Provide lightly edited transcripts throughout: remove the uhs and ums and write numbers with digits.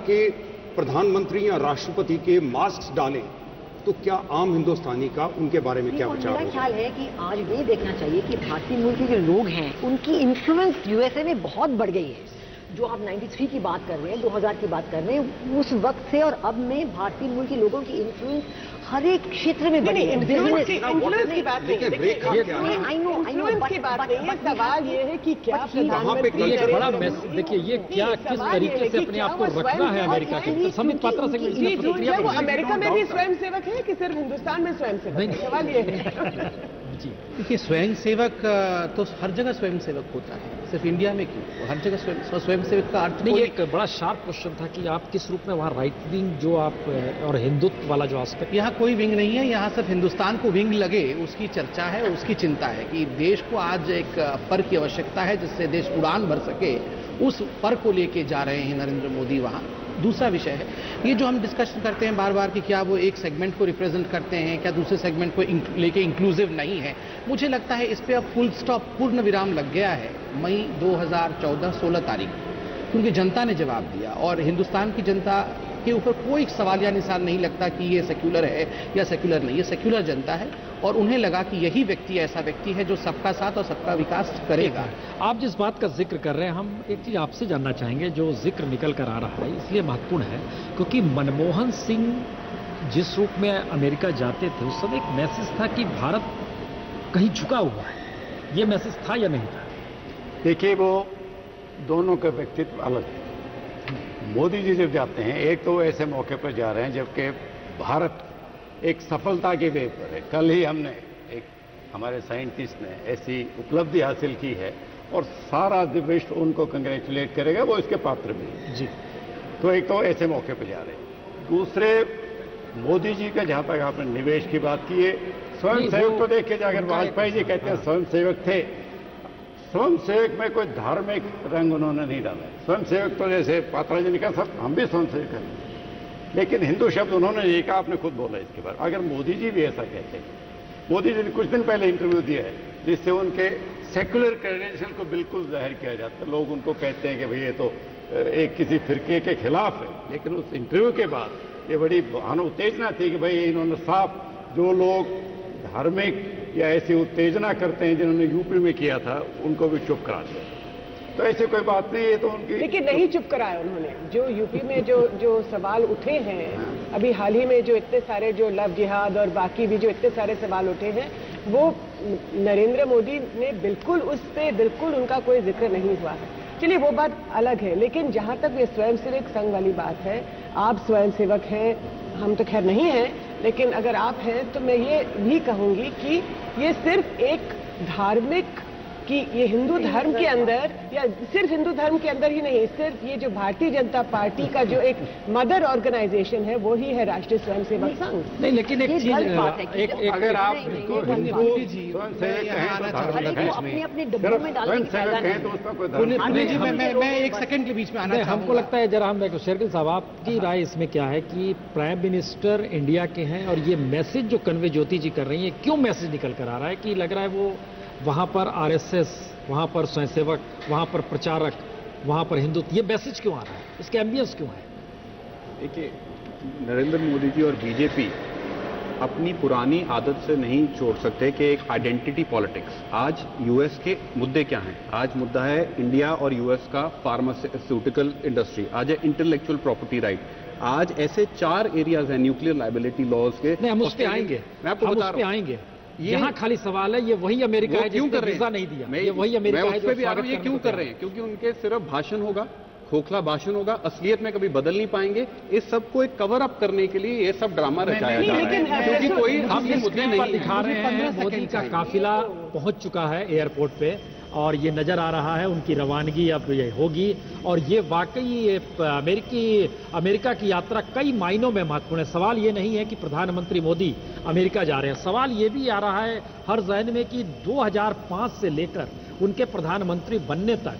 के प्रधानमंत्री या राष्ट्रपति के मास्क डालें तो क्या आम हिंदुस्तानी का उनके बारे में क्या विचार मेरा होगा? ख्याल है कि आज ये देखना चाहिए कि भारतीय मूल के जो लोग हैं उनकी इन्फ्लुएंस यूएसए में बहुत बढ़ गई है। जो आप 93 की बात कर रहे हैं, 2000 की बात कर रहे हैं, उस वक्त से और अब में भारतीय मूल के लोगों की इन्फ्लुएंस हर एक क्षेत्र में बढ़ी है। इन्फ्लुएंस की बात नहीं है, इन्फ्लुएंस की बात नहीं है। सवाल ये है कि क्या प्रधानमंत्री ये एक बड़ा मैसेज, देखिए ये क्या किस तरीके से अपने आप को रखना है अमेरिका के संबित पात्रा से क्या वो अमेरिका में भी स्वयं सेवक है कि सिर्फ हिंदुस्तान में स्वयं सेवक है? सवाल ये है। जी देखिए, स्वयं सेवक तो हर जगह स्वयं सेवक होता है, सिर्फ इंडिया में क्यों, हर जगह स्वयं सेवक का अर्थ नहीं, एक बड़ा शार्प क्वेश्चन था कि आप किस रूप में वहाँ राइट विंग जो आप और हिंदुत्व वाला जो एस्पेक्ट। यहाँ कोई विंग नहीं है, यहाँ सिर्फ हिंदुस्तान को विंग लगे उसकी चर्चा है, उसकी चिंता है कि देश को आज एक पर की आवश्यकता है जिससे देश उड़ान भर सके, उस पर को लेके जा रहे हैं नरेंद्र मोदी वहाँ। दूसरा विषय है ये जो हम डिस्कशन करते हैं बार बार कि क्या वो एक सेगमेंट को रिप्रेजेंट करते हैं, क्या दूसरे सेगमेंट को लेके इंक्लूसिव नहीं है। मुझे लगता है इस पे अब फुल स्टॉप, पूर्ण विराम लग गया है मई 2014 16 तारीख को, क्योंकि जनता ने जवाब दिया और हिंदुस्तान की जनता के ऊपर कोई सवालिया निशान नहीं लगता कि ये सेक्युलर है या सेक्युलर नहीं, ये सेक्युलर जनता है और उन्हें लगा कि यही व्यक्ति ऐसा व्यक्ति है जो सबका साथ और सबका विकास करेगा। आप जिस बात का जिक्र कर रहे हैं, हम एक चीज आपसे जानना चाहेंगे जो जिक्र निकल कर आ रहा है, इसलिए महत्वपूर्ण है क्योंकि मनमोहन सिंह जिस रूप में अमेरिका जाते थे उस समय एक मैसेज था कि भारत कहीं झुका हुआ है। ये मैसेज था या नहीं था? देखिए, वो दोनों का व्यक्तित्व अलग है। मोदी जी जब जाते हैं, एक तो ऐसे मौके पर जा रहे हैं जबकि भारत एक सफलता के वे पर है। कल ही हमने एक हमारे साइंटिस्ट ने ऐसी उपलब्धि हासिल की है और सारा विश्व उनको कंग्रेचुलेट करेगा, वो इसके पात्र भी है जी। तो एक तो ऐसे मौके पर जा रहे हैं। दूसरे, मोदी जी का जहां तक आपने निवेश की बात की है, स्वयं सेवक तो देखिए, अगर वाजपेयी जी कहते हैं स्वयं सेवक थे, स्वयं सेवक में कोई धार्मिक रंग उन्होंने नहीं डाला। स्वयं सेवक तो जैसे पात्रा जी ने कहा, सब हम भी स्वयं सेवक हैं, लेकिन हिंदू शब्द उन्होंने ये कहा, आपने खुद बोला इसके बाद। अगर मोदी जी भी ऐसा कहते हैं, मोदी जी ने कुछ दिन पहले इंटरव्यू दिया है जिससे उनके सेक्युलर क्रेडेंशियल को बिल्कुल जाहिर किया जाता है। लोग उनको कहते हैं कि भाई ये तो एक किसी फिरके के खिलाफ है, लेकिन उस इंटरव्यू के बाद ये बड़ी उत्तेजना थी कि भाई इन्होंने साफ जो लोग धार्मिक या ऐसी उत्तेजना करते हैं जिन्होंने यूपी में किया था उनको भी चुप करा दिया। तो ऐसी कोई बात नहीं है। तो उनकी लेकिन नहीं चुप कराया उन्होंने। जो यूपी में जो सवाल उठे हैं अभी हाल ही में, जो इतने सारे जो लव जिहाद और बाकी भी जो इतने सारे सवाल उठे हैं, वो नरेंद्र मोदी ने बिल्कुल उस पर बिल्कुल उनका कोई जिक्र नहीं हुआ है। चलिए वो बात अलग है, लेकिन जहां तक ये स्वयंसेवक संघ वाली बात है, आप स्वयंसेवक हैं, हम तो खैर नहीं हैं, लेकिन अगर आप हैं तो मैं ये भी कहूंगी कि ये सिर्फ एक धार्मिक कि ये हिंदू धर्म के अंदर, या सिर्फ हिंदू धर्म के अंदर ही नहीं, सिर्फ ये जो भारतीय जनता पार्टी का जो एक मदर ऑर्गेनाइजेशन है वो ही है राष्ट्रीय स्वयंसेवक संघ। नहीं, लेकिन एक चीज अगर आप मैं एक सेकंड के बीच में आना चाहूंगा। हमको लगता है जरा हम शेरगिल साहब, आपकी राय इसमें क्या है कि प्राइम मिनिस्टर इंडिया के हैं और ये मैसेज जो कन्वे ज्योति जी कर रही है, क्यों मैसेज निकल कर आ रहा है कि लग रहा है वो वहां पर आरएसएस, वहां पर स्वयंसेवक, वहां पर प्रचारक, वहां पर हिंदुत्व, ये मैसेज क्यों आ रहा है? इसके एम्बियंस क्यों है? देखिए, नरेंद्र मोदी जी और बीजेपी अपनी पुरानी आदत से नहीं छोड़ सकते कि एक आइडेंटिटी पॉलिटिक्स। आज यूएस के मुद्दे क्या हैं? आज मुद्दा है इंडिया और यूएस का फार्मास्यूटिकल इंडस्ट्री, आज है इंटेलेक्चुअल प्रॉपर्टी राइट, आज ऐसे 4 एरियाज हैं न्यूक्लियर लाइबिलिटी लॉज के। नहीं, हम उस पे आएंगे, मैं आपको बता रहा हूं। आएंगे। यहाँ खाली सवाल है, ये वही अमेरिका है जिसने वीजा नहीं दिया, ये वही अमेरिका है जो स्वागत ये क्यों कर रहे हैं? क्योंकि उनके सिर्फ भाषण होगा, खोखला भाषण होगा, असलियत में कभी बदल नहीं पाएंगे। इस सब को एक कवर अप करने के लिए ये सब ड्रामा रचाया जा रहा है, क्योंकि कोई हम ये मुद्दे नहीं दिखा रहे हैं। मोदी का काफिला पहुंच चुका है एयरपोर्ट पे और ये नजर आ रहा है उनकी रवानगी अब ये होगी, और ये वाकई अमेरिका की यात्रा कई मायनों में महत्वपूर्ण है। सवाल ये नहीं है कि प्रधानमंत्री मोदी अमेरिका जा रहे हैं, सवाल ये भी आ रहा है हर जहन में कि 2005 से लेकर उनके प्रधानमंत्री बनने तक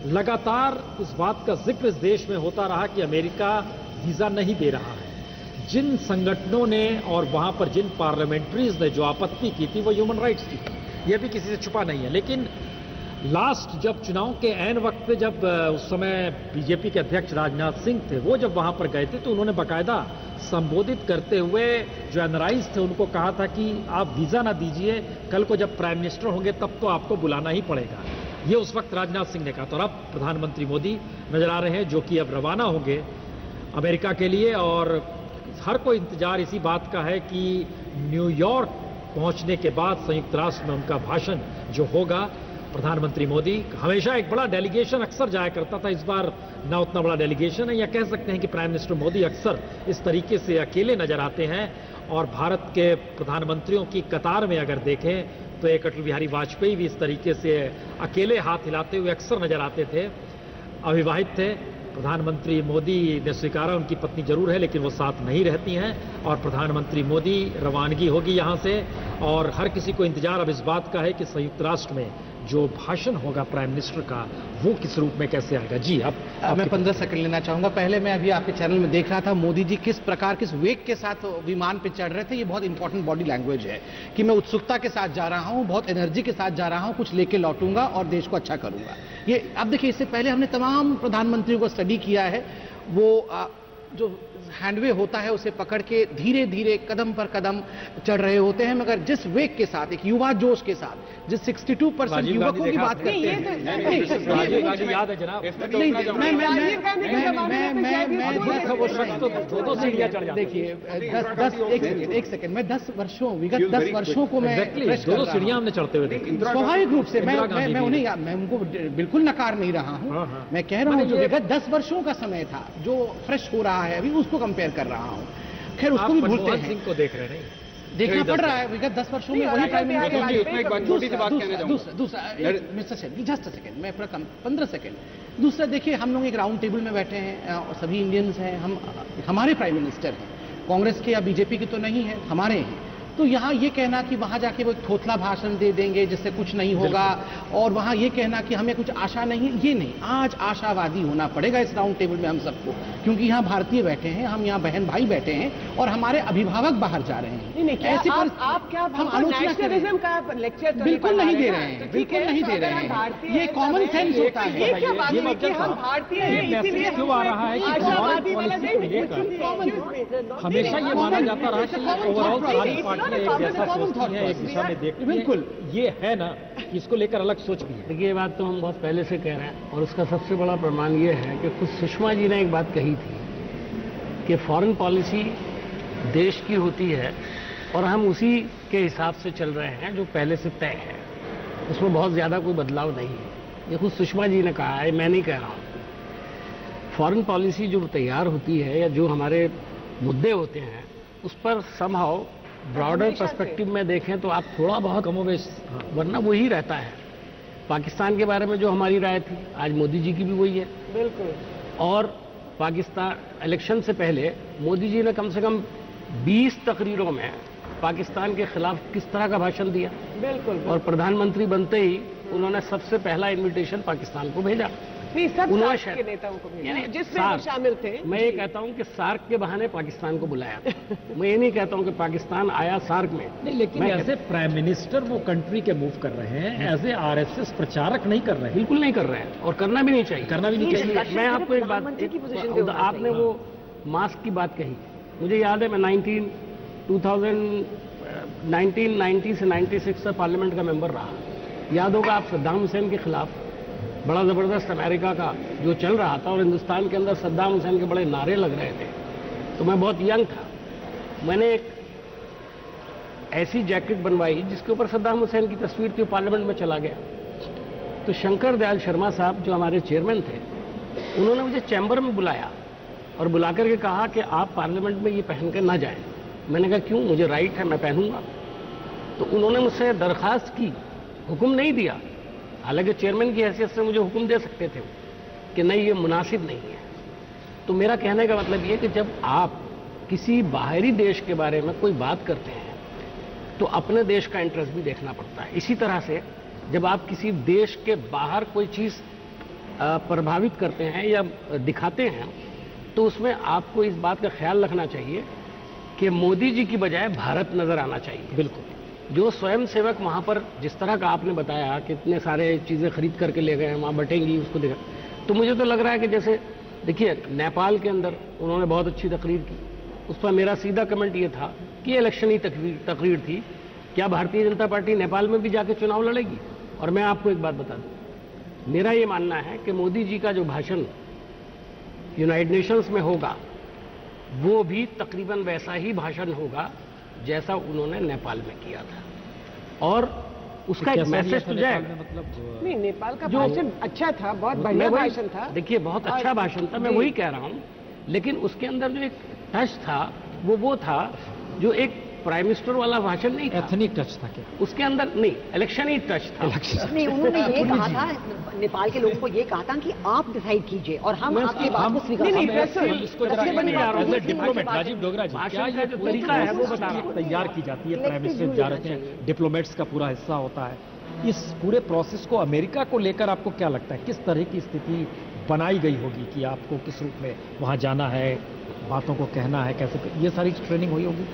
लगातार इस बात का जिक्र इस देश में होता रहा कि अमेरिका वीजा नहीं दे रहा है। जिन संगठनों ने और वहां पर जिन पार्लियामेंट्रीज ने जो आपत्ति की थी वो ह्यूमन राइट्स की थी, यह भी किसी से छुपा नहीं है। लेकिन लास्ट जब चुनाव के ऐन वक्त पे जब उस समय बीजेपी के अध्यक्ष राजनाथ सिंह थे, वो जब वहां पर गए थे तो उन्होंने बाकायदा संबोधित करते हुए जो एनआरआईज थे उनको कहा था कि आप वीजा ना दीजिए, कल को जब प्राइम मिनिस्टर होंगे तब तो आपको बुलाना ही पड़ेगा। ये उस वक्त राजनाथ सिंह ने कहा था। और अब प्रधानमंत्री मोदी नजर आ रहे हैं जो कि अब रवाना होंगे अमेरिका के लिए, और हर कोई इंतजार इसी बात का है कि न्यूयॉर्क पहुंचने के बाद संयुक्त राष्ट्र में उनका भाषण जो होगा, प्रधानमंत्री मोदी हमेशा एक बड़ा डेलीगेशन अक्सर जाया करता था, इस बार ना उतना बड़ा डेलीगेशन है, या कह सकते हैं कि प्राइम मिनिस्टर मोदी अक्सर इस तरीके से अकेले नजर आते हैं। और भारत के प्रधानमंत्रियों की कतार में अगर देखें तो एक अटल बिहारी वाजपेयी भी इस तरीके से अकेले हाथ हिलाते हुए अक्सर नजर आते थे। अविवाहित थे, प्रधानमंत्री मोदी ने स्वीकारा उनकी पत्नी जरूर है लेकिन वो साथ नहीं रहती हैं, और प्रधानमंत्री मोदी रवानगी होगी यहाँ से। और हर किसी को इंतजार अब इस बात का है कि संयुक्त राष्ट्र में जो भाषण होगा प्राइम मिनिस्टर का वो किस रूप में कैसे आएगा। जी अब मैं 15 सेकंड लेना चाहूंगा। पहले मैं अभी आपके चैनल में देख रहा था मोदी जी किस प्रकार किस वेग के साथ विमान पे चढ़ रहे थे। ये बहुत इंपॉर्टेंट बॉडी लैंग्वेज है कि मैं उत्सुकता के साथ जा रहा हूं, बहुत एनर्जी के साथ जा रहा हूं, कुछ लेके लौटूंगा और देश को अच्छा करूंगा। ये अब देखिए, इससे पहले हमने तमाम प्रधानमंत्रियों को स्टडी किया है। वो जो हैंडवे होता है उसे पकड़ के धीरे धीरे कदम पर कदम चढ़ रहे होते हैं, मगर जिस वेग के साथ, एक युवा जोश के साथ, जिस 62% युवकों की बात करते हैं, याद है जनाब, देखिए एक सेकंड, मैं 10 वर्षों विगत 10 वर्षों को मैं दो सीढ़ियां हमने चढ़ते हुए देखी। स्वाभाविक रूप से मैं उन्हें, मैं उनको बिल्कुल नकार नहीं रहा हूं। मैं कह रहा हूं जो विगत 10 वर्षों का समय था जो फ्रेश हो रहा है अभी, उसको कंपेयर कर रहा हूं। खैर उसको भी भूलते हैं, सिंह को देख रहे नहीं, देखना पड़ रहा है। विगत 10 वर्षों में वही प्राइम मिनिस्टर। दूसरा mister Shetty, just a second, मैं 15 सेकंड। दूसरा देखिए, हम लोग एक राउंड टेबल में बैठे हैं, सभी इंडियंस हैं, हमारे प्राइम मिनिस्टर हैं, कांग्रेस के या बीजेपी के तो नहीं है, हमारे हैं। तो यहाँ ये कहना कि वहाँ जाके वो थोथला भाषण दे देंगे जिससे कुछ नहीं होगा, और वहाँ ये कहना कि हमें कुछ आशा नहीं, ये नहीं। आज आशावादी होना पड़ेगा इस राउंड टेबल में हम सबको, क्योंकि यहाँ भारतीय बैठे हैं, हम यहाँ बहन भाई बैठे हैं, और हमारे अभिभावक बाहर जा रहे हैं। ऐसी आप क्या हम नेशनलिज्म का लेक्चर बिल्कुल नहीं दे रहे हैं, बिल्कुल नहीं दे रहे हैं। ये कॉमन सेंस होता है। ये क्या बात है कि हम भारतीय हैं इसीलिए क्यों आ रहा है कि आशावादी वाला हमेशा ये माना जाता रहा कि ओवरऑल सारी पार्टियां एक जैसा सोचती हैं, एक दिशा में देखती हैं। बिल्कुल ये है ना कि इसको लेकर अलग सोच भी है। देखिए, ये बात तो हम बहुत पहले से कह रहे हैं, और उसका सबसे बड़ा प्रमाण ये है कि खुद सुषमा जी ने एक बात कही थी कि फॉरेन पॉलिसी देश की होती है और हम उसी के हिसाब से चल रहे हैं जो पहले से तय है, उसमें बहुत ज़्यादा कोई बदलाव नहीं है। ये खुद सुषमा जी ने कहा है, मैं नहीं कह रहा हूँ। फॉरेन पॉलिसी जो तैयार होती है या जो हमारे मुद्दे होते हैं उस पर समहाउ ब्रॉडर पर्सपेक्टिव में देखें तो आप थोड़ा बहुत कमोवेश, वरना वही रहता है। पाकिस्तान के बारे में जो हमारी राय थी आज मोदी जी की भी वही है। बिल्कुल। और पाकिस्तान इलेक्शन से पहले मोदी जी ने कम से कम 20 तकरीरों में पाकिस्तान के खिलाफ किस तरह का भाषण दिया। बिल्कुल। और प्रधानमंत्री बनते ही उन्होंने सबसे पहला इनविटेशन पाकिस्तान को भेजा। नहीं, सब सार्क के नेताओं को भेजा, जिसमें वो शामिल थे। मैं ये कहता हूँ कि सार्क के बहाने पाकिस्तान को बुलाया। मैं ये नहीं कहता हूँ कि पाकिस्तान आया सार्क में। नहीं, लेकिन एज ए प्राइम मिनिस्टर वो कंट्री के मूव कर रहे हैं, एज ए आरएसएस प्रचारक नहीं कर रहे हैं। बिल्कुल नहीं कर रहे हैं, और करना भी नहीं चाहिए, करना भी नहीं चाहिए। मैं आपको एक बात, आपने वो मास्क की बात कही, मुझे याद है मैं 1990 से 96 से पार्लियामेंट का मेंबर रहा। याद होगा आप, सद्दाम हुसैन के खिलाफ बड़ा ज़बरदस्त अमेरिका का जो चल रहा था और हिंदुस्तान के अंदर सद्दाम हुसैन के बड़े नारे लग रहे थे, तो मैं बहुत यंग था। मैंने एक ऐसी जैकेट बनवाई जिसके ऊपर सद्दाम हुसैन की तस्वीर थी, पार्लियामेंट में चला गया। तो शंकर दयाल शर्मा साहब जो हमारे चेयरमैन थे, उन्होंने मुझे चैम्बर में बुलाया और बुला करके कहा कि आप पार्लियामेंट में ये पहन कर ना जाएं। मैंने कहा क्यों, मुझे राइट है, मैं पहनूंगा। तो उन्होंने मुझसे दरख्वास्त की, हुक्म नहीं दिया, हालांकि चेयरमैन की हैसियत से मुझे हुक्म दे सकते थे कि नहीं ये मुनासिब नहीं है। तो मेरा कहने का मतलब ये कि जब आप किसी बाहरी देश के बारे में कोई बात करते हैं तो अपने देश का इंटरेस्ट भी देखना पड़ता है। इसी तरह से जब आप किसी देश के बाहर कोई चीज़ प्रभावित करते हैं या दिखाते हैं तो उसमें आपको इस बात का ख्याल रखना चाहिए कि मोदी जी की बजाय भारत नजर आना चाहिए। बिल्कुल। जो स्वयं सेवक वहाँ पर जिस तरह का आपने बताया कि इतने सारे चीज़ें खरीद करके ले गए हैं, वहाँ बटेंगी, उसको देखा, तो मुझे तो लग रहा है कि जैसे देखिए नेपाल के अंदर उन्होंने बहुत अच्छी तकरीर की, उस पर मेरा सीधा कमेंट ये था कि इलेक्शन ही तकरीर थी, क्या भारतीय जनता पार्टी नेपाल में भी जाके चुनाव लड़ेगी? और मैं आपको एक बात बता दूं, मेरा ये मानना है कि मोदी जी का जो भाषण यूनाइटेड नेशंस में होगा वो भी तकरीबन वैसा ही भाषण होगा जैसा उन्होंने नेपाल में किया था। और उसका एक मैसेज तो जाएगा, मतलब नहीं, नेपाल का भाषण अच्छा था, बहुत बढ़िया भाषण था। देखिए बहुत अच्छा भाषण था, मैं वही कह रहा हूं, लेकिन उसके अंदर जो एक टच था वो था जो एक प्राइम मिनिस्टर वाला भाषण नहीं था। एथनिक टच था क्या उसके अंदर? नहीं, इलेक्शन ही टच था। नहीं, उन्होंने ये कहा था, नेपाल के लोगों को ये कहा था कि आप डिसाइड कीजिए और हम आपकी बात को स्वीकार नहीं, करेंगे। इसको जरा डिप्लोमेट राजीव डोगरा जी, क्या भाषण का ये जो पूरी तरीका है वो process बता रहा हूं। तैयार की जाती है, प्राइम मिनिस्टर Selective जा रहे हैं, डिप्लोमेट्स का पूरा हिस्सा होता है, इस पूरे प्रोसेस को अमेरिका को लेकर आपको क्या लगता है, किस तरह की स्थिति बनाई गई होगी कि आपको किस रूप में वहां जाना है, बातों को कहना है, कैसे, ये सारी ट्रेनिंग हुई होगी?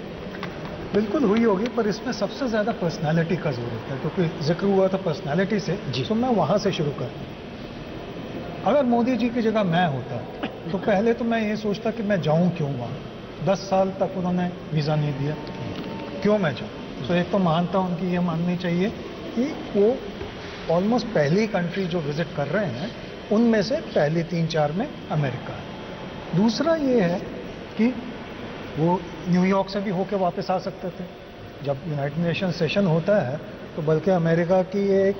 बिल्कुल हुई होगी, पर इसमें सबसे ज़्यादा पर्सनालिटी का जरूरत है, क्योंकि जिक्र हुआ था पर्सनालिटी से, तो मैं वहाँ से शुरू कर। अगर मोदी जी की जगह मैं होता तो पहले तो मैं ये सोचता कि मैं जाऊँ क्यों वहाँ। 10 साल तक उन्होंने वीज़ा नहीं दिया, क्यों मैं जाऊँ? तो एक तो महानता उनकी ये माननी चाहिए कि वो ऑलमोस्ट पहली कंट्री जो विजिट कर रहे हैं उनमें से पहली 3-4 में अमेरिका है। दूसरा ये है कि वो न्यूयॉर्क से भी होके वापस आ सकते थे। जब यूनाइटेड नेशन सेशन होता है तो बल्कि अमेरिका की एक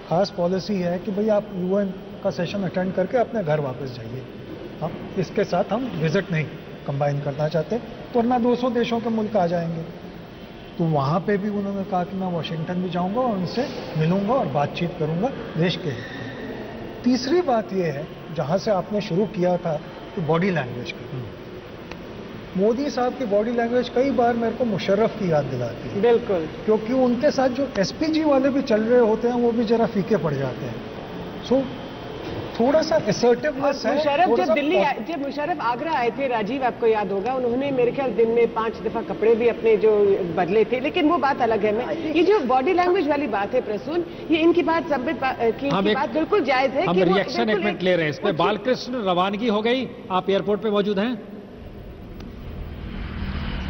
खास पॉलिसी है कि भाई आप यूएन का सेशन अटेंड करके अपने घर वापस जाइए। हम इसके साथ हम विजिट नहीं कंबाइन करना चाहते, तो वरना 200 देशों के मुल्क आ जाएंगे। तो वहाँ पे भी उन्होंने कहा कि मैं वाशिंगटन भी जाऊँगा और उनसे मिलूँगा और बातचीत करूँगा देश के हित में। तीसरी बात यह है, जहाँ से आपने शुरू किया था, कि बॉडी लैंग्वेज की। मोदी साहब की बॉडी लैंग्वेज कई बार मेरे को मुशर्रफ की याद दिलाती है। बिल्कुल, क्योंकि उनके साथ जो एसपीजी वाले भी चल रहे होते हैं वो भी जरा फीके पड़ जाते हैं। सो थोड़ा सा असर्टिवनेस है। मुशर्रफ जब मुशर्रफ आगरा आए थे, राजीव आपको याद होगा, उन्होंने मेरे ख्याल दिन में 5 दफा कपड़े भी अपने जो बदले थे, लेकिन वो बात अलग है। मैं ये जो बॉडी लैंग्वेज वाली बात है प्रसून, ये इनकी बात बात बिल्कुल जायज है। हम रिएक्शन एक मिनट ले रहे हैं इस पे। बालकृष्ण, रवानगी हो गई, आप एयरपोर्ट पे मौजूद हैं?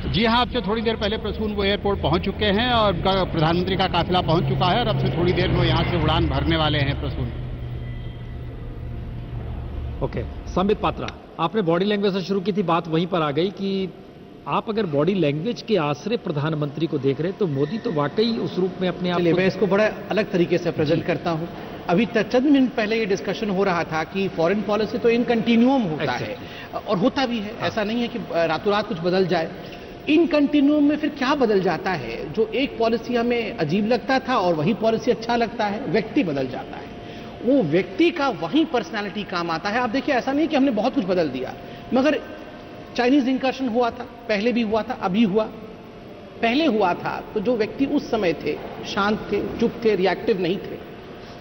जी हाँ, अब से थोड़ी देर पहले प्रसून वो एयरपोर्ट पहुंच चुके हैं और प्रधानमंत्री का काफिला पहुंच चुका है और अब से थोड़ी देर में यहाँ से उड़ान भरने वाले हैं प्रसून। ओके, संबित पात्रा, आपने बॉडी लैंग्वेज से शुरू की थी, बात वहीं पर आ गई कि आप अगर बॉडी लैंग्वेज के आश्रय प्रधानमंत्री को देख रहे हैं तो मोदी तो वाकई उस रूप में अपने आप मैं इसको बड़ा अलग तरीके से प्रेजेंट करता हूं। अभी तक चंद मिनट पहले ये डिस्कशन हो रहा था कि फॉरेन पॉलिसी तो इन कंटिन्यूम होता है और होता भी है। ऐसा नहीं है कि रातों रात कुछ बदल जाए। इन कंटिन्यूम में फिर क्या बदल जाता है? जो एक पॉलिसी हमें अजीब लगता था और वही पॉलिसी अच्छा लगता है, व्यक्ति बदल जाता है। वो व्यक्ति का वही पर्सनालिटी काम आता है। आप देखिए, ऐसा नहीं कि हमने बहुत कुछ बदल दिया, मगर चाइनीज इंकर्शन हुआ था, पहले भी हुआ था, अभी हुआ, पहले हुआ था तो जो व्यक्ति उस समय थे शांत थे, चुप थे, रिएक्टिव नहीं थे।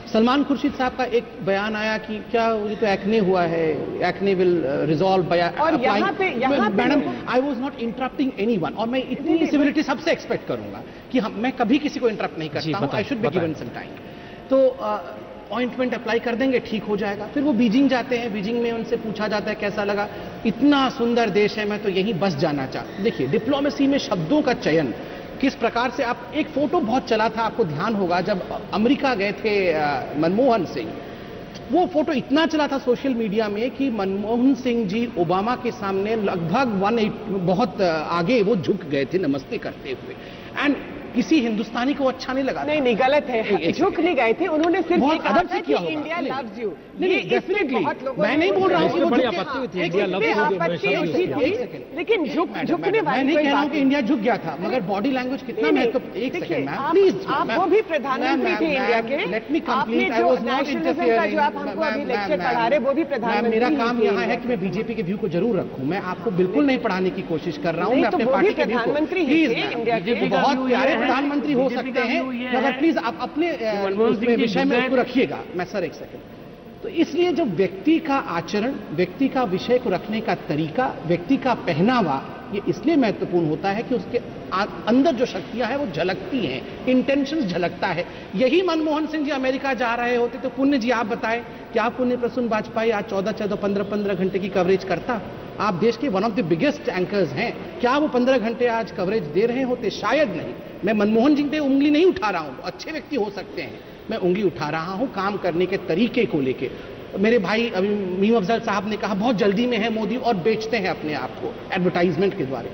सलमान खुर्शीद साहब का एक बयान आया कि क्या ये तो एक्ने हुआ है, एक्ने विल रिजॉल्व बाय और यहाँ पे madam, I was not interrupting anyone, और मैं इतनी सिविलिटी सबसे एक्सपेक्ट करूंगा कि मैं कभी किसी को इंटरप्ट नहीं करता हूं। I should be given some time. तो ऑइंटमेंट अप्लाई कर देंगे, ठीक हो जाएगा। फिर वो बीजिंग जाते हैं, बीजिंग में उनसे पूछा जाता है कैसा लगा, इतना सुंदर देश है, मैं तो यहीं बस जाना चाहता। देखिए, डिप्लोमेसी में शब्दों का चयन किस प्रकार से, आप एक फोटो बहुत चला था, आपको ध्यान होगा, जब अमेरिका गए थे मनमोहन सिंह, वो फोटो इतना चला था सोशल मीडिया में कि मनमोहन सिंह जी ओबामा के सामने लगभग 180 बहुत आगे वो झुक गए थे नमस्ते करते हुए। एंड किसी हिंदुस्तानी को अच्छा नहीं लगा। नहीं, गलत है, झुक नहीं गए थे, उन्होंने सिर्फ बहुत अदब से किया होगा। India loves you. नहीं, डेफिनेटली मैं नहीं बोल रहा हूँ, बड़ी आपत्ति हुई थी इंडिया लव्स यू, लेकिन झुकने वाली, मैं नहीं कह रहा हूँ कि इंडिया झुक गया था, मगर बॉडी लैंग्वेज कितना महत्वपूर्ण। एक सेकंड मैम, प्लीज, आप वो भी प्रधानमंत्री थे इंडिया के। Let me complete. I was not interfering. जो आप हमको अभी लेक्चर पढ़ा रहे, वो भी प्रधानमंत्री। मेरा काम यहाँ है कि मैं बीजेपी के व्यू को जरूर रखूं। मैं आपको बिल्कुल नहीं पढ़ाने की कोशिश कर रहा हूँ, मैं अपने पार्टी के व्यू को। प्लीज, बहुत प्यारे प्रधानमंत्री हो सकते हैं, मगर प्लीज आप अपने विषय में उसको रखिएगा। मैं सर एक सेकंड। तो इसलिए जो व्यक्ति का आचरण, व्यक्ति का विषय को रखने का तरीका, व्यक्ति का पहनावा, ये इसलिए महत्वपूर्ण होता है कि उसके अंदर जो शक्तियां हैं वो झलकती हैं, इंटेंशंस झलकता है। यही मनमोहन सिंह जी अमेरिका जा रहे होते तो पुण्य जी आप बताएं, क्या पुण्य प्रसून वाजपेयी आज 14-14, 15-15 घंटे की कवरेज करता? आप देश के one of the biggest anchors हैं, क्या वो 15 घंटे आज कवरेज दे रहे होते? शायद नहीं। मैं मनमोहन सिंह पे उंगली नहीं उठा रहा हूं, अच्छे व्यक्ति हो सकते हैं, मैं उंगली उठा रहा हूं काम करने के तरीके को लेके। मेरे भाई अभी मीम अफजल साहब ने कहा बहुत जल्दी में है मोदी और बेचते हैं अपने आप को एडवर्टाइजमेंट के द्वारा।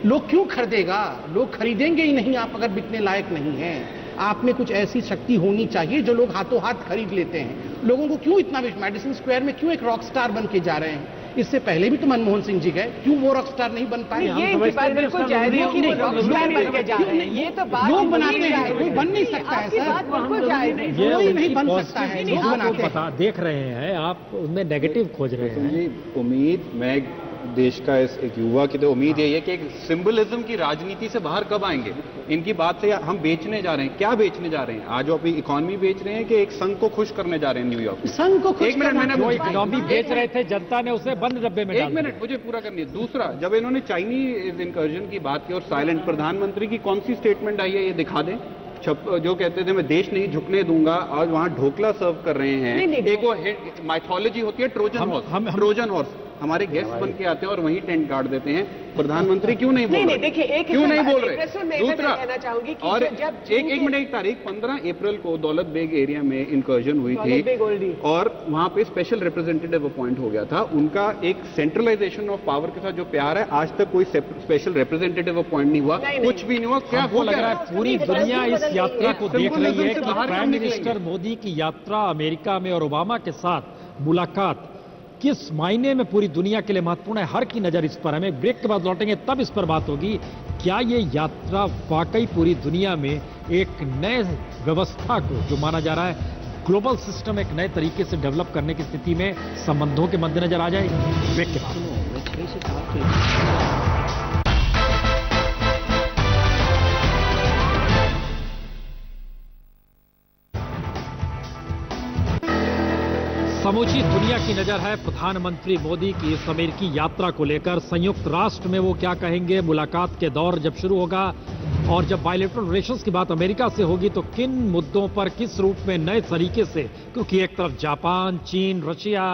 लोग क्यों खरीदेगा? लोग खरीदेंगे ही नहीं आप अगर बिकने लायक नहीं हैं। आप में कुछ ऐसी शक्ति होनी चाहिए जो लोग हाथों हाथ खरीद लेते हैं। लोगों को क्यों इतना मेडिसिन स्क्वायर में क्यों एक रॉक स्टार बन के जा रहे हैं? इससे पहले भी तो मनमोहन सिंह जी गए, क्यों वो रॉक स्टार नहीं बन पाए? ये इनकी बात बिल्कुल जायज है कि वो रॉक स्टार बन के जा रहे हैं। ये तो बात लोग बनाते हैं, कोई बन नहीं सकता है सर, कोई नहीं बन सकता है, लोग बनाते हैं। देख रहे हैं आप उनमें नेगेटिव खोज रहे हैं। उम्मीद मैं देश का एक युवा की तो उम्मीद यही है कि एक सिंबलिज्म की राजनीति से बाहर कब आएंगे? इनकी बात से हम बेचने जा रहे हैं, क्या बेचने जा रहे हैं? आज आप इकोनॉमी बेच रहे हैं कि एक संघ को खुश करने जा रहे हैं न्यूयॉर्क? संघ को खुश एक मिनट, मैंने इकोनॉमी बेच रहे थे, जनता ने उसे बंद डब्बे में एक मिनट मुझे पूरा करनी है। दूसरा, जब इन्होंने चाइनीज इंकर्जन की बात की और साइलेंट, प्रधानमंत्री की कौन सी स्टेटमेंट आई है ये दिखा दें। जो कहते थे मैं देश नहीं झुकने दूंगा, आज वहां ढोकला सर्व कर रहे हैं। एक वो माइथोलॉजी होती है ट्रोजन हॉर्स, हमारे गेस्ट बन के आते हैं और वहीं टेंट गाड़ देते हैं। प्रधानमंत्री क्यों नहीं बोल रहे? देखिए, एक क्यों नहीं बोल रहे? दूसरा कहना चाहूंगी कि और जब एक मिनट, एक तारीख 15 अप्रैल को दौलत बेग एरिया में इंकर्जन हुई थी और वहां पे स्पेशल रिप्रेजेंटेटिव अपॉइंट हो गया था। उनका एक सेंट्रलाइजेशन ऑफ पावर के साथ जो प्यार है, आज तक कोई स्पेशल रिप्रेजेंटेटिव अपॉइंट नहीं हुआ, कुछ भी नहीं हुआ। क्या हो लग रहा है पूरी दुनिया इस यात्रा को देख रही है कि प्राइम मिनिस्टर मोदी की यात्रा अमेरिका में और ओबामा के साथ मुलाकात किस मायने में पूरी दुनिया के लिए महत्वपूर्ण है। हर की नजर इस पर। हमें ब्रेक के बाद लौटेंगे तब इस पर बात होगी। क्या ये यात्रा वाकई पूरी दुनिया में एक नए व्यवस्था को, जो माना जा रहा है ग्लोबल सिस्टम, एक नए तरीके से डेवलप करने की स्थिति में संबंधों के मद्देनजर आ जाएगी? ब्रेक के बाद। समूची दुनिया की नजर है प्रधानमंत्री मोदी की इस अमेरिकी यात्रा को लेकर। संयुक्त राष्ट्र में वो क्या कहेंगे, मुलाकात के दौर जब शुरू होगा और जब बायलैटरल रिलेशंस की बात अमेरिका से होगी तो किन मुद्दों पर किस रूप में नए तरीके से, क्योंकि एक तरफ जापान, चीन, रशिया,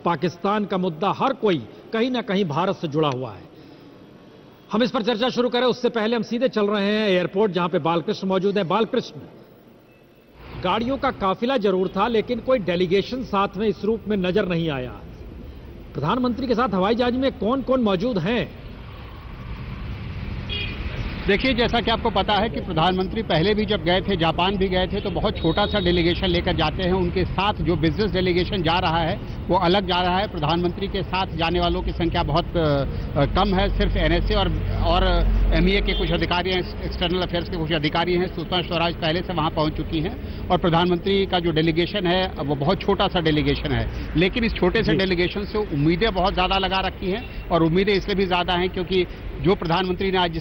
पाकिस्तान का मुद्दा, हर कोई कहीं ना कहीं भारत से जुड़ा हुआ है। हम इस पर चर्चा शुरू करें उससे पहले हम सीधे चल रहे हैं एयरपोर्ट, जहां पे बालकृष्ण मौजूद है। बालकृष्ण, गाड़ियों का काफिला जरूर था लेकिन कोई डेलीगेशन साथ में इस रूप में नजर नहीं आया। प्रधानमंत्री के साथ हवाई जहाज में कौन कौन मौजूद हैं? देखिए, जैसा कि आपको पता है कि प्रधानमंत्री पहले भी जब गए थे, जापान भी गए थे, तो बहुत छोटा सा डेलीगेशन लेकर जाते हैं। उनके साथ जो बिजनेस डेलीगेशन जा रहा है वो अलग जा रहा है। प्रधानमंत्री के साथ जाने वालों की संख्या बहुत कम है। सिर्फ एनएसए और एमईए के कुछ अधिकारी हैं, एक्सटर्नल अफेयर्स के कुछ अधिकारी हैं। सुषमा स्वराज पहले से वहां पहुंच चुकी हैं और प्रधानमंत्री का जो डेलीगेशन है वो बहुत छोटा सा डेलीगेशन है। लेकिन इस छोटे से डेलीगेशन से उम्मीदें बहुत ज़्यादा लगा रखी हैं और उम्मीदें इसलिए भी ज़्यादा हैं क्योंकि जो प्रधानमंत्री ने आज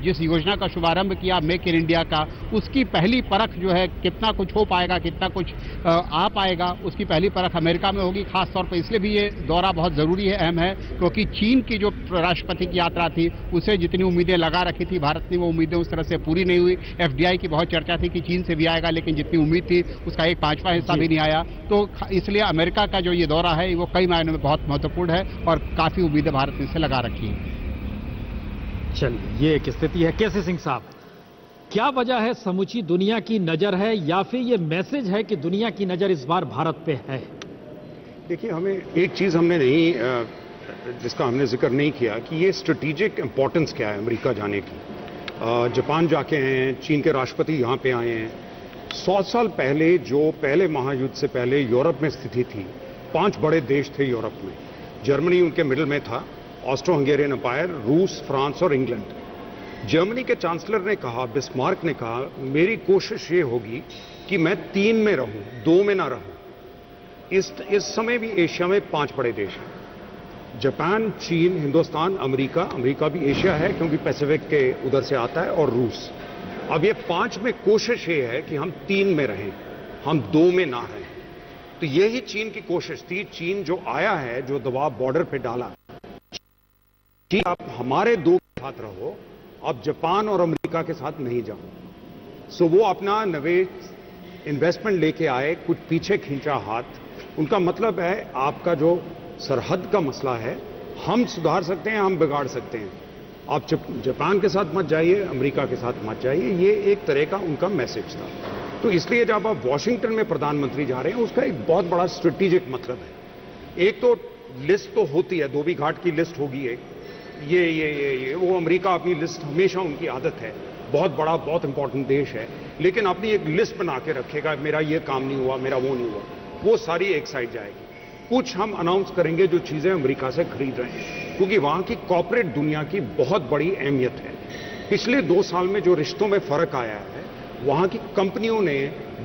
जिस योजना का शुभारंभ किया मेक इन इंडिया का, उसकी पहली परख जो है कितना कुछ हो पाएगा, कितना कुछ आ पाएगा, उसकी पहली परख अमेरिका में होगी। खास तौर पर इसलिए भी ये दौरा बहुत ज़रूरी है, अहम है, क्योंकि चीन की जो राष्ट्रपति की यात्रा थी उसे जितनी उम्मीदें लगा रखी थी भारत ने, वो उम्मीदें उस तरह से पूरी नहीं हुई। एफडीआई की बहुत चर्चा थी कि चीन से भी आएगा, लेकिन जितनी उम्मीद थी उसका 1/5 हिस्सा भी नहीं आया। तो इसलिए अमेरिका का जो ये दौरा है वो कई मायनों में बहुत महत्वपूर्ण है और काफ़ी उम्मीदें भारत ने इससे लगा रखी हैं। चलिए, ये एक स्थिति है। केसी सिंह साहब, क्या वजह है समूची दुनिया की नजर है या फिर ये मैसेज है कि दुनिया की नजर इस बार भारत पे है? देखिए, हमें एक चीज़ हमने नहीं, जिसका हमने जिक्र नहीं किया कि ये स्ट्रेटेजिक इंपॉर्टेंस क्या है अमेरिका जाने की। जापान जाके हैं, चीन के राष्ट्रपति यहाँ पे आए हैं। 100 साल पहले जो पहले महायुद्ध से पहले यूरोप में स्थिति थी, 5 बड़े देश थे यूरोप में। जर्मनी उनके मिडिल में था, ऑस्ट्रो हंगेरियन एम्पायर, रूस, फ्रांस और इंग्लैंड। जर्मनी के चांसलर ने कहा, बिस्मार्क ने कहा, मेरी कोशिश ये होगी कि मैं 3 में रहूं, 2 में ना रहूं। इस समय भी एशिया में 5 बड़े देश हैं, जापान, चीन, हिंदुस्तान, अमेरिका भी एशिया है क्योंकि पैसिफिक के उधर से आता है, और रूस। अब ये 5 में कोशिश ये है कि हम 3 में रहें, हम 2 में ना रहें। तो यही चीन की कोशिश थी। चीन जो आया है, जो दबाव बॉर्डर पे डाला, कि आप हमारे दो के साथ रहो, आप जापान और अमेरिका के साथ नहीं जाओ। सो वो अपना निवेश इन्वेस्टमेंट लेके आए, कुछ पीछे खींचा हाथ। उनका मतलब है आपका जो सरहद का मसला है हम सुधार सकते हैं, हम बिगाड़ सकते हैं। आप जापान के साथ मत जाइए, अमेरिका के साथ मत जाइए। ये एक तरह का उनका मैसेज था। तो इसलिए जब आप वॉशिंगटन में प्रधानमंत्री जा रहे हैं, उसका एक बहुत बड़ा स्ट्रेटेजिक मतलब है। एक तो लिस्ट तो होती है, धोबी घाट की लिस्ट होगी एक, ये वो अमेरिका अपनी लिस्ट हमेशा उनकी आदत है, बहुत बड़ा बहुत इंपॉर्टेंट देश है, लेकिन अपनी एक लिस्ट बना के रखेगा, मेरा ये काम नहीं हुआ, मेरा वो नहीं हुआ, वो सारी एक साइड जाएगी। कुछ हम अनाउंस करेंगे जो चीजें अमेरिका से खरीद रहे हैं, क्योंकि वहां की कॉर्पोरेट दुनिया की बहुत बड़ी अहमियत है। पिछले 2 साल में जो रिश्तों में फर्क आया है, वहां की कंपनियों ने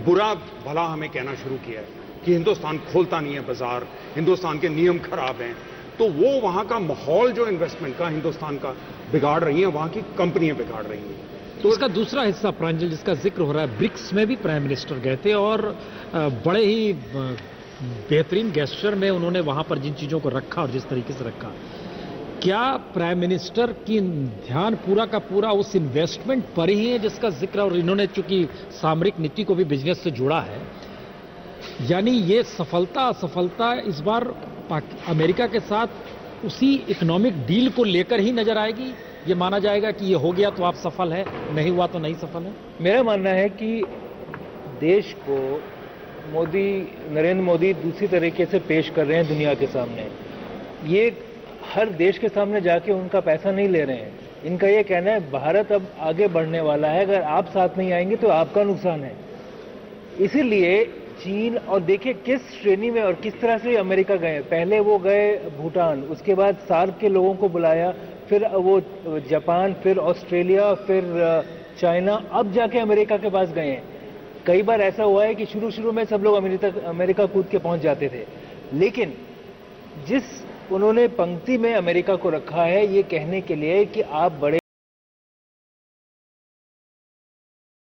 बुरा भला हमें कहना शुरू किया है कि हिंदुस्तान खोलता नहीं है बाजार, हिंदुस्तान के नियम खराब हैं। तो वो वहां का माहौल जो इन्वेस्टमेंट का हिंदुस्तान का बिगाड़ रही है, वहां की कंपनियां बिगाड़ रही हैं। तो इसका दूसरा हिस्सा प्रांजल जिसका जिक्र हो रहा है, ब्रिक्स में भी प्राइम मिनिस्टर गए थे और बड़े ही बेहतरीन गेस्चर में उन्होंने वहां पर जिन चीजों को रखा और जिस तरीके से रखा, क्या प्राइम मिनिस्टर की ध्यान पूरा का पूरा उस इन्वेस्टमेंट पर ही है जिसका जिक्र, और इन्होंने चूंकि सामरिक नीति को भी बिजनेस से जोड़ा है, यानी ये सफलता असफलता इस बार अमेरिका के साथ उसी इकोनॉमिक डील को लेकर ही नजर आएगी? ये माना जाएगा कि ये हो गया तो आप सफल है, नहीं हुआ तो नहीं सफल है? मेरा मानना है कि देश को नरेंद्र मोदी दूसरी तरीके से पेश कर रहे हैं दुनिया के सामने। ये हर देश के सामने जाके उनका पैसा नहीं ले रहे हैं। इनका ये कहना है भारत अब आगे बढ़ने वाला है, अगर आप साथ नहीं आएंगे तो आपका नुकसान है। इसीलिए चीन, और देखिए किस श्रेणी में और किस तरह से अमेरिका गए। पहले वो गए भूटान, उसके बाद सार्क के लोगों को बुलाया, फिर वो जापान, फिर ऑस्ट्रेलिया, फिर चाइना, अब जाके अमेरिका के पास गए हैं। कई बार ऐसा हुआ है कि शुरू में सब लोग अमेरिका कूद के पहुंच जाते थे, लेकिन जिस उन्होंने पंक्ति में अमेरिका को रखा है, ये कहने के लिए कि आप बड़े